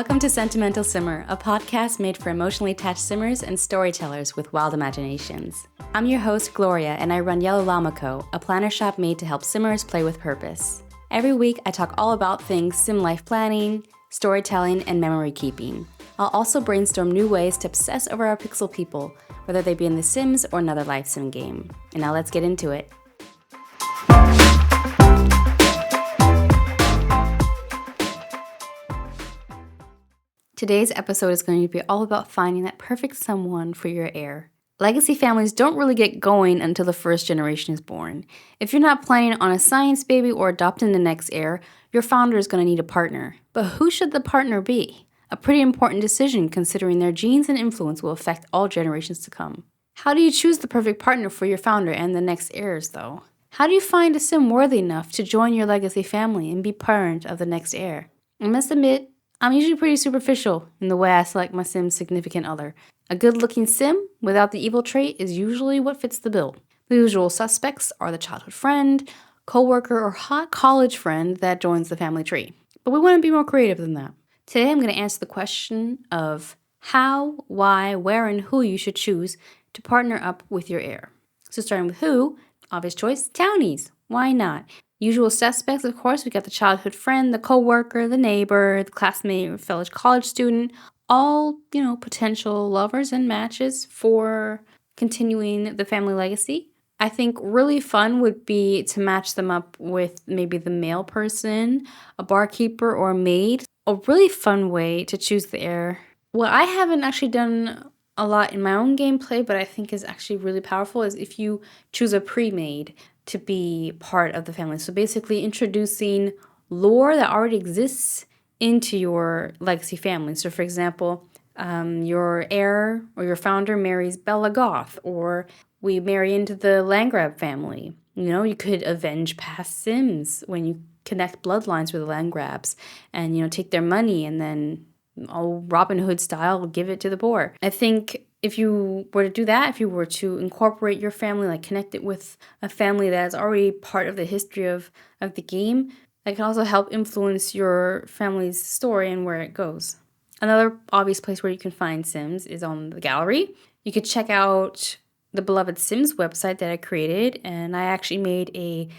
Welcome to Sentimental Simmer, a podcast made for emotionally attached simmers and storytellers with wild imaginations. I'm your host, Gloria, and I run Yellow Llama Co., a planner shop made to help simmers play with purpose. Every week, I talk all about things sim life planning, storytelling, and memory keeping. I'll also brainstorm new ways to obsess over our pixel people, whether they be in The Sims or another life sim game. And now let's get into it. Today's episode is going to be all about finding that perfect someone for your heir. Legacy families don't really get going until the first generation is born. If you're not planning on a science baby or adopting the next heir, your founder is going to need a partner. But who should the partner be? A pretty important decision considering their genes and influence will affect all generations to come. How do you choose the perfect partner for your founder and the next heirs, though? How do you find a sim worthy enough to join your legacy family and be parent of the next heir? I must admit, I'm usually pretty superficial in the way I select my sim's significant other. A good-looking sim without the evil trait is usually what fits the bill. The usual suspects are the childhood friend, coworker, or hot college friend that joins the family tree. But we want to be more creative than that. Today I'm going to answer the question of how, why, where, and who you should choose to partner up with your heir. So starting with who, obvious choice, townies. Why not? Usual suspects, of course, we got the childhood friend, the coworker, the neighbor, the classmate, fellow college student, all, potential lovers and matches for continuing the family legacy. I think really fun would be to match them up with maybe the male person, a barkeeper, or a maid. A really fun way to choose the heir. What I haven't actually done a lot in my own gameplay, but I think is actually really powerful, is if you choose a pre-made to be part of the family. So basically introducing lore that already exists into your legacy family. So for example, your heir or your founder marries Bella Goth, or we marry into the Landgrab family. You could avenge past Sims when you connect bloodlines with the Landgrabs and, take their money and then all Robin Hood style, give it to the poor. I think if you were to do that, if you were to incorporate your family, like connect it with a family that is already part of the history of the game, that can also help influence your family's story and where it goes. Another obvious place where you can find Sims is on the gallery. You could check out the Beloved Sims website that I created, and I actually made a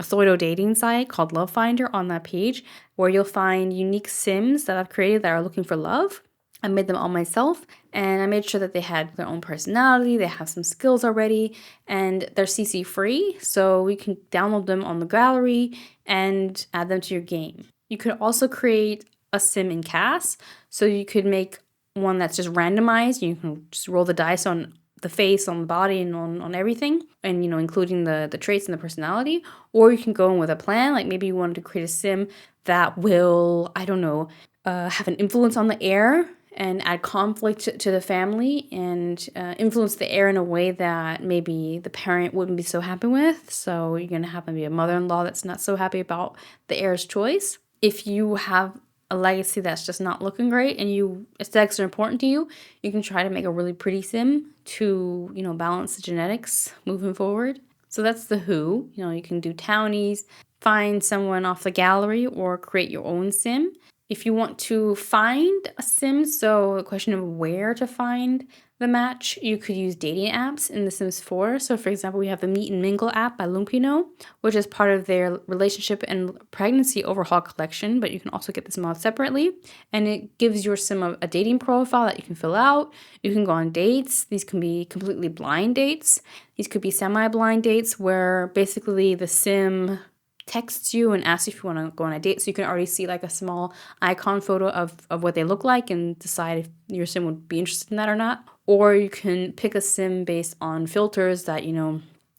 pseudo dating site called Love Finder on that page, where you'll find unique Sims that I've created that are looking for love. I made them all myself, and I made sure that they had their own personality, they have some skills already, and they're CC free, so you can download them on the gallery and add them to your game. You could also create a sim in CAS, so you could make one that's just randomized. You can just roll the dice on the face, on the body, and on everything, and including the traits and the personality. Or you can go in with a plan, like maybe you wanted to create a sim that will, have an influence on the heir and add conflict to the family and influence the heir in a way that maybe the parent wouldn't be so happy with. So you're going to have maybe a mother-in-law that's not so happy about the heir's choice. If you have a legacy that's just not looking great and aesthetics are important to you, you can try to make a really pretty sim to, balance the genetics moving forward. So that's the who. You can do townies, find someone off the gallery, or create your own sim. If you want to find a sim, so the question of where to find the match, you could use dating apps in The Sims 4. So for example, we have the Meet and Mingle app by Lumpino, which is part of their relationship and pregnancy overhaul collection, but you can also get this mod separately. And it gives your sim a dating profile that you can fill out. You can go on dates. These can be completely blind dates. These could be semi-blind dates where basically the sim texts you and asks if you want to go on a date, so you can already see like a small icon photo of what they look like and decide if your sim would be interested in that or not. Or you can pick a sim based on filters that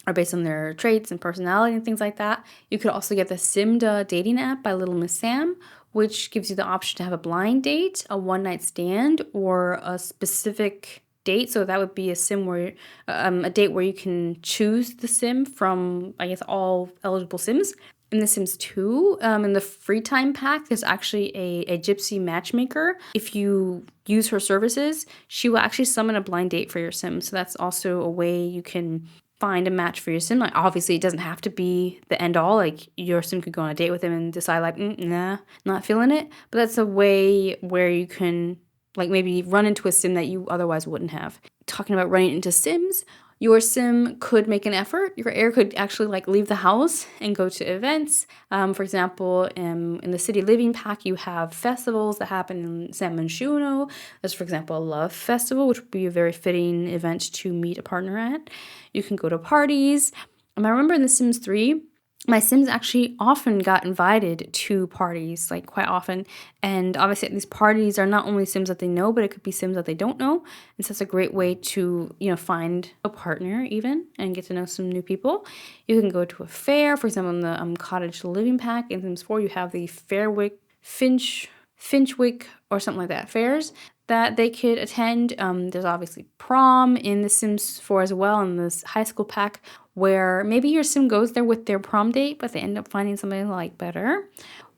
are based on their traits and personality and things like that. You could also get the Simda dating app by Little Miss Sam, which gives you the option to have a blind date, a one-night stand, or a specific date. So that would be a sim where a date where you can choose the sim from, I guess, all eligible sims. In The Sims 2, in the free time pack, there's actually a gypsy matchmaker. If you use her services, she will actually summon a blind date for your sim. So that's also a way you can find a match for your sim. Like, obviously, it doesn't have to be the end all. Like, your sim could go on a date with him and decide, like, nah, not feeling it. But that's a way where you can, like, maybe run into a sim that you otherwise wouldn't have. Talking about running into sims, your sim could make an effort. Your heir could actually, like, leave the house and go to events. For example, in the city living pack, you have festivals that happen in San Manchuno. There's, for example, a love festival, which would be a very fitting event to meet a partner at. You can go to parties. I remember in The Sims 3, my Sims actually often got invited to parties, like quite often. And obviously these parties are not only Sims that they know, but it could be Sims that they don't know. And so it's a great way to, find a partner even and get to know some new people. You can go to a fair. For example, in the cottage living pack in Sims 4, you have the Fairwick, Finchwick, or something like that, fairs that they could attend. There's obviously prom in The Sims 4 as well, in this high school pack, where maybe your sim goes there with their prom date, but they end up finding somebody they like better.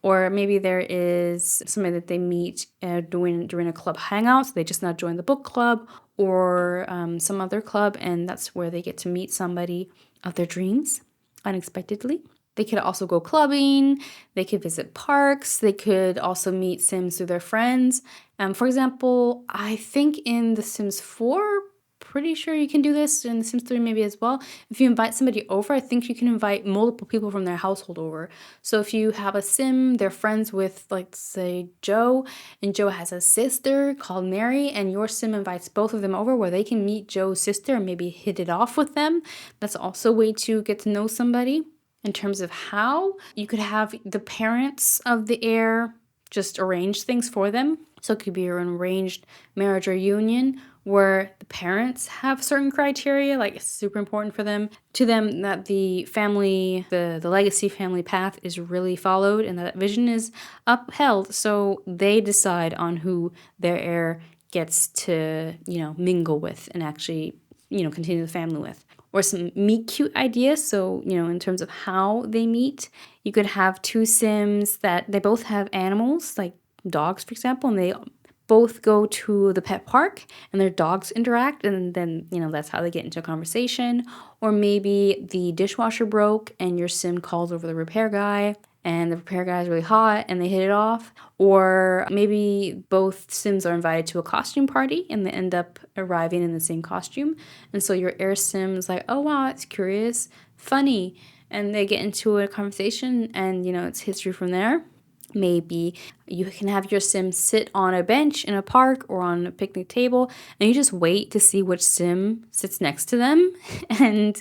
Or maybe there is somebody that they meet during a club hangout, so they just not join the book club or some other club, and that's where they get to meet somebody of their dreams unexpectedly. They could also go clubbing, they could visit parks, they could also meet Sims through their friends. For example, I think in The Sims 4, pretty sure you can do this, in The Sims 3 maybe as well. If you invite somebody over, I think you can invite multiple people from their household over. So if you have a Sim, they're friends with, like, say, Joe, and Joe has a sister called Mary, and your Sim invites both of them over where they can meet Joe's sister and maybe hit it off with them. That's also a way to get to know somebody. In terms of how, you could have the parents of the heir just arrange things for them. So it could be an arranged marriage or union where the parents have certain criteria, like it's super important for them that the family, the legacy family path is really followed and that vision is upheld. So they decide on who their heir gets to, mingle with and actually, continue the family with. Or some meet cute ideas. So, in terms of how they meet, you could have two Sims that they both have animals, like dogs, for example, and they both go to the pet park and their dogs interact, and then, that's how they get into a conversation. Or maybe the dishwasher broke and your Sim calls over the repair guy, and the repair guy is really hot and they hit it off. Or maybe both Sims are invited to a costume party and they end up arriving in the same costume. And so your heir Sim is like, oh wow, it's curious, funny. And they get into a conversation and, it's history from there. Maybe you can have your Sim sit on a bench in a park or on a picnic table and you just wait to see which Sim sits next to them. And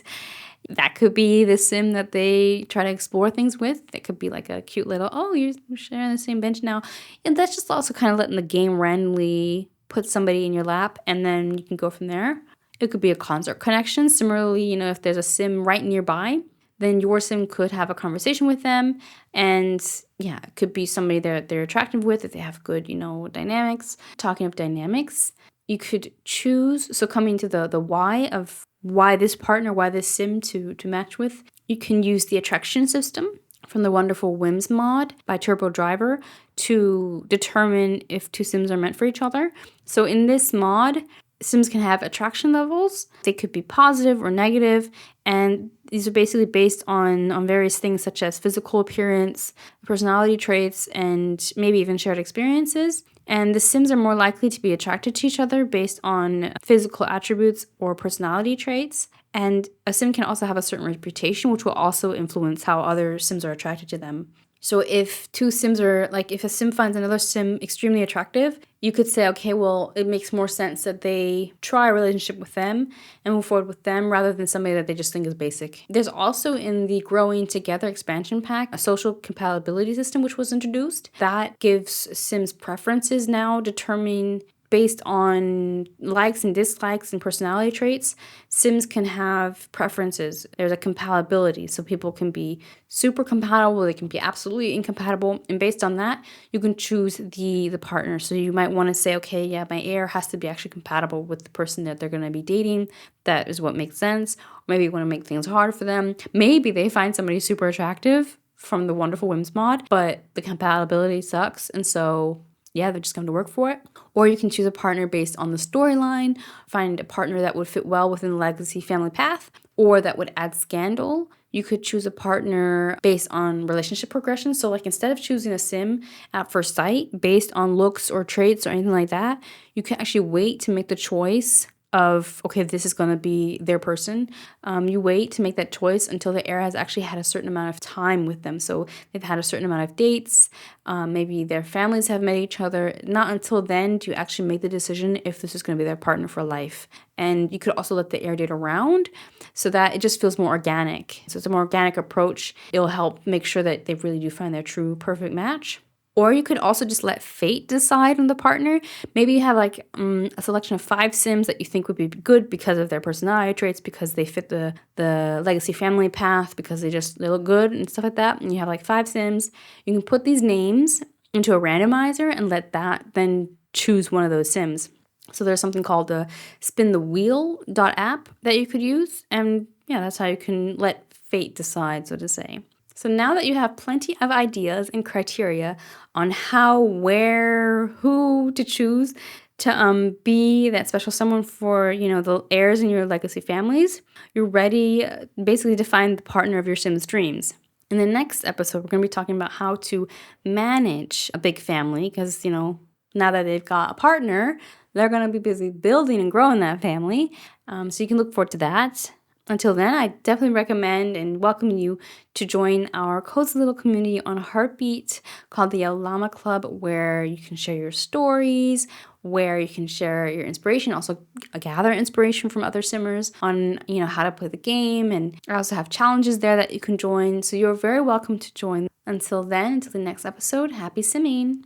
that could be the Sim that they try to explore things with. It could be like a cute little, oh, you're sharing the same bench now. And that's just also kind of letting the game randomly put somebody in your lap, and then you can go from there. It could be a concert connection. Similarly, if there's a Sim right nearby, then your Sim could have a conversation with them. And yeah, it could be somebody they're attractive with if they have good, dynamics. Talking of dynamics, you could choose, so coming to the why of why this partner, why this Sim to match with, you can use the attraction system from the wonderful Whims mod by Turbo Driver to determine if two Sims are meant for each other. So in this mod, Sims can have attraction levels. They could be positive or negative, and these are basically based on various things such as physical appearance, personality traits, and maybe even shared experiences. And the Sims are more likely to be attracted to each other based on physical attributes or personality traits. And a Sim can also have a certain reputation, which will also influence how other Sims are attracted to them. So if two Sims are, like, if a Sim finds another Sim extremely attractive, you could say, okay, well, it makes more sense that they try a relationship with them and move forward with them rather than somebody that they just think is basic. There's also in the Growing Together expansion pack a social compatibility system which was introduced that gives Sims preferences now, determining based on likes and dislikes and personality traits. Sims can have preferences. There's a compatibility, so people can be super compatible, they can be absolutely incompatible, and based on that, you can choose the partner. So you might want to say, okay, yeah, my heir has to be actually compatible with the person that they're going to be dating. That is what makes sense. Or maybe you want to make things hard for them. Maybe they find somebody super attractive from the Wonderful Whims mod, but the compatibility sucks, and so yeah, they're just coming to work for it. Or you can choose a partner based on the storyline, find a partner that would fit well within the legacy family path, or that would add scandal. You could choose a partner based on relationship progression. So like instead of choosing a sim at first sight based on looks or traits or anything like that, you can actually wait to make the choice of, okay, this is going to be their person. You wait to make that choice until the heir has actually had a certain amount of time with them. So they've had a certain amount of dates. Maybe their families have met each other. Not until then do you actually make the decision if this is going to be their partner for life. And you could also let the heir date around so that it just feels more organic. So it's a more organic approach. It'll help make sure that they really do find their true perfect match. Or you could also just let fate decide on the partner. Maybe you have like a selection of 5 sims that you think would be good because of their personality traits, because they fit the legacy family path, because they look good and stuff like that. And you have like 5 sims. You can put these names into a randomizer and let that then choose one of those sims. So there's something called the spin the wheel app that you could use. And yeah, that's how you can let fate decide, so to say. So now that you have plenty of ideas and criteria on how, where, who to choose to be that special someone for, the heirs in your legacy families, you're ready basically to find the partner of your Sims dreams. In the next episode, we're going to be talking about how to manage a big family because, now that they've got a partner, they're going to be busy building and growing that family. So you can look forward to that. Until then, I definitely recommend and welcome you to join our cozy little community on Heartbeat called the Llama Club, where you can share your stories, where you can share your inspiration, also gather inspiration from other simmers on, how to play the game. And I also have challenges there that you can join. So you're very welcome to join. Until then, until the next episode, happy simming.